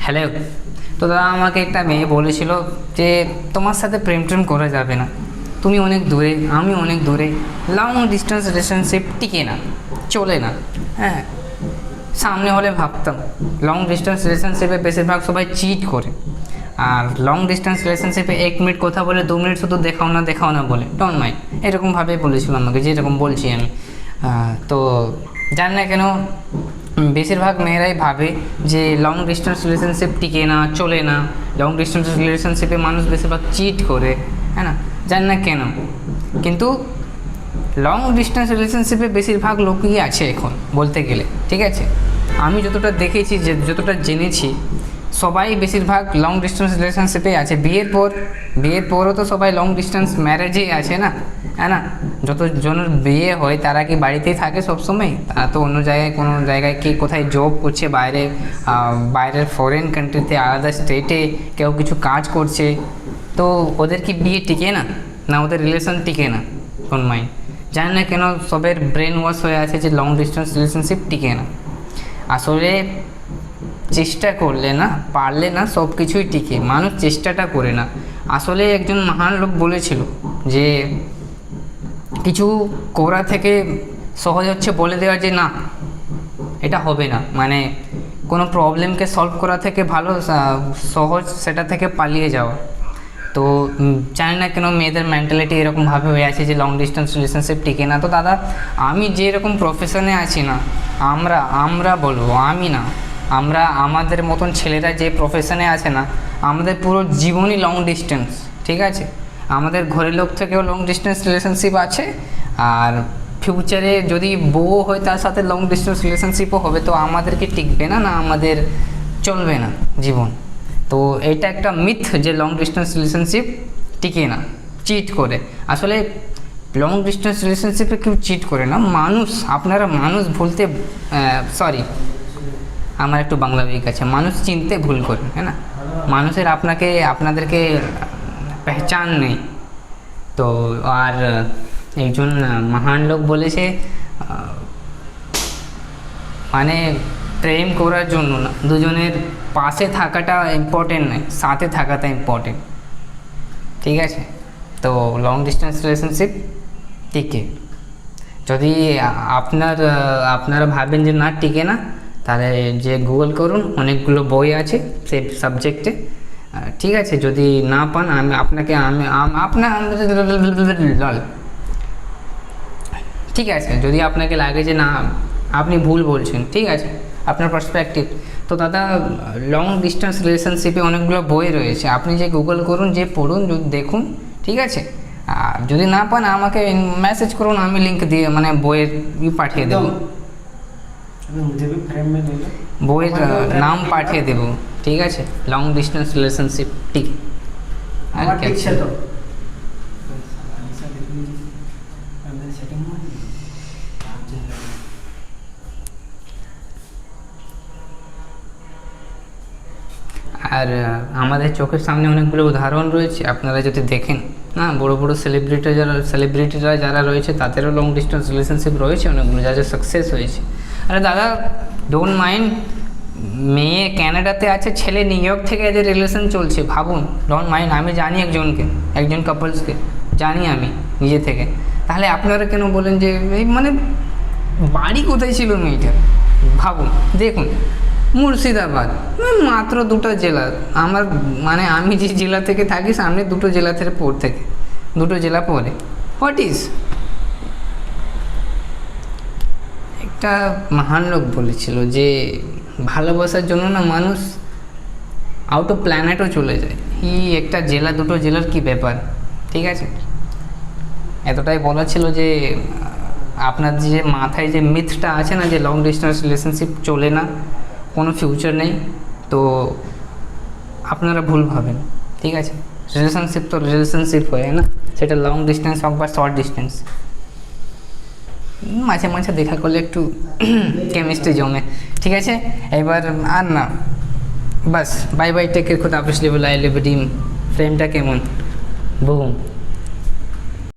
Hello. তো দাদা আমাকে একটা মেয়ে বলেছিল যে তোমার সাথে প্রেম টেম করা যাবে না, তুমি অনেক দূরে আমি অনেক দূরে, লং ডিস্টেন্স রিলেশনশিপ টিকে না, চলে না। হ্যাঁ, সামনে হলে ভাবতাম। লং ডিস্টেন্স রিলেশনশিপে বেশিরভাগ সবাই চিট করে, আর লং ডিস্টেন্স রিলেশনশিপে 1 মিনিট কথা বলে 2 মিনিট শুধু দেখাও না বলে ডোন্ট মাইন্ড, এরকমভাবে বলেছিল আমাকে, যেরকম বলছি আমি। তো জানি না কেন বেশিরভাগ মেয়েরাই ভাবে যে লং ডিস্টেন্স রিলেশনশিপ টিকে না, চলে না। লং ডিস্টেন্স রিলেশনশিপে মানুষ বেশিরভাগ চিট করে, হ্যাঁ না, জানি না কেন। কিন্তু লং ডিস্টেন্স রিলেশনশিপে বেশিরভাগ লোকই আছে এখন বলতে গেলে, ঠিক আছে। আমি যতটা দেখেছি, যতটা জেনেছি, সবাই বেশিরভাগ লং ডিস্টেন্স রিলেশনশিপে আছে। বিয়ের পরও তো সবাই লং ডিস্টেন্স ম্যারেজেই আছে না, হ্যাঁ না। যতজনের বিয়ে হয় তারা কি বাড়িতেই থাকে সবসময়? তারা তো অন্য জায়গায়, কোনো জায়গায় কে কোথায় জব করছে, বাইরের ফরেন কান্ট্রিতে, আলাদা স্টেটে কেউ কিছু কাজ করছে। তো ওদের কি বিয়ে টিকে না, না ওদের রিলেশন টিকে না? কোন মাইন্ড জানি না কেন সবের ব্রেন ওয়াশ হয়ে আছে যে লং ডিস্টেন্স রিলেশনশিপ টিকে না। আসলে চেষ্টা করলে না, পারলে না, সব কিছুই টিকে, মানুষ চেষ্টাটা করে না। আসলে একজন মহান লোক বলেছিল যে কিছু করা থেকে সহজ হচ্ছে বলে দেওয়া যে না এটা হবে না। মানে কোনো প্রবলেমকে সলভ করা থেকে ভালো সহজ সেটা থেকে পালিয়ে যাওয়া। তো জানি না কেন মেয়েদের মেন্টালিটি এরকমভাবে হয়ে আছে যে লং ডিস্টেন্স রিলেশনশিপ টিকে না। তো দাদা, আমি যেরকম প্রফেশনে আছি না, আমরা বলবো, আমি না, আমাদের মতন ছেলেরা যে প্রফেশনে আছে না, আমাদের পুরো জীবনই লং ডিস্টেন্স, ঠিক আছে। আমাদের ঘরের লোক থেকেও লং ডিস্টেন্স রিলেশনশিপ আছে, আর ফিউচারে যদি বউ হয় তার সাথে লং ডিস্টেন্স রিলেশনশিপও হবে। তো আমাদেরকে টিকবে না, না আমাদের চলবে না জীবন। তো এটা একটা মিথ যে লং ডিস্টেন্স রিলেশনশিপ টিকে না, চিট করে। আসলে লং ডিস্টেন্স রিলেশনশিপে কেউ চিট করে না, আপনারা মানুষ ভুলতে, সরি আমার একটু বাংলা উইক আছে, মানুষ চিনতে ভুল করেন, হ্যাঁ না। মানুষের আপনাদেরকে পেহচান নেই। তো আর একজন মহান লোক বলেছে মানে প্রেম করার জন্য না, দুজনের পাশে থাকাটা ইম্পর্টেন্ট নয়, সাথে থাকাটা ইম্পর্টেন্ট, ঠিক আছে। তো লং ডিস্টেন্স রিলেশনশিপ টিকে। যদি আপনারা ভাবেন যে না টিকে না, তাহলে যে গুগল করুন, অনেকগুলো বই আছে সেই সাবজেক্টে, ঠিক আছে। যদি না পান ঠিক আছে, যদি আপনাকে লাগে যে না আপনি ভুল বলছেন, ঠিক আছে, আপনার পার্সপেক্টিভ। তো দাদা, লং ডিস্টেন্স রিলেশনশিপে অনেকগুলো বই রয়েছে, আপনি যে গুগল করুন, যে পড়ুন, দেখুন, ঠিক আছে। আর যদি না পান আমাকে মেসেজ করুন, আমি লিঙ্ক দিয়ে মানে বইয়ের পাঠিয়ে দেবো, বইয়ের নাম পাঠিয়ে দেবো, ঠিক আছে। লং ডিস্টেন্স রিলেশনশিপ ঠিক আর কি আছে। আর আমাদের চোখের সামনে অনেকগুলো উদাহরণ রয়েছে, আপনারা যদি দেখেন না, বড় বড় সেলিব্রিটিরা যারা রয়েছে তাদেরও লং ডিস্টেন্স রিলেশনশিপ রয়েছে অনেকগুলো, যারা সাকসেস হয়েছে। আরে দাদা, ডোন্ট মাইন্ড, মেয়ে ক্যানাডাতে আছে, ছেলে নিউ ইয়র্ক থেকে এদের রিলেশন চলছে, ভাবুন। ডোন্ট মাইন্ড, আমি জানি একজন কাপলসকে জানি আমি নিজে থেকে। তাহলে আপনারা কেন বলেন যে মানে বাড়ি কোথায় ছিল মেয়েটার? ভাবুন, দেখুন, মুর্শিদাবাদ, মাত্র 2টা জেলা। মানে আমি যে জেলা থেকে থাকি, সামনে 2টো জেলা থেকে দুটো জেলা পরে। হোয়াট ইজ, একটা মহান লোক বলেছিল যে ভালোবাসার জন্য না মানুষ আউট অফ প্ল্যানেটও চলে যায়। একটা জেলা, 2টো জেলার কি ব্যাপার, ঠিক আছে। এতটাই বলা ছিল যে আপনার যে মাথায় যে মিথটা আছে না, যে লং ডিস্টেন্স রিলেশনশিপ চলে না, কোনো ফিউচার নেই, তো আপনারা ভুল ভাবেন, ঠিক আছে। রিলেশনশিপ তো রিলেশনশিপ হয় না, সেটা লং ডিস্টেন্স হোক বা শর্ট ডিস্টেন্স। মাঝে মাঝে দেখা করলে একটু কেমিস্ট্রি জমে, ঠিক আছে। এবার আর না, বাস বাই বাই, টেক কেয়ার, খুদ হাফেজ, লিভ লাইভ, লিভ ডিম। ফ্রেমটা কেমন, বুম।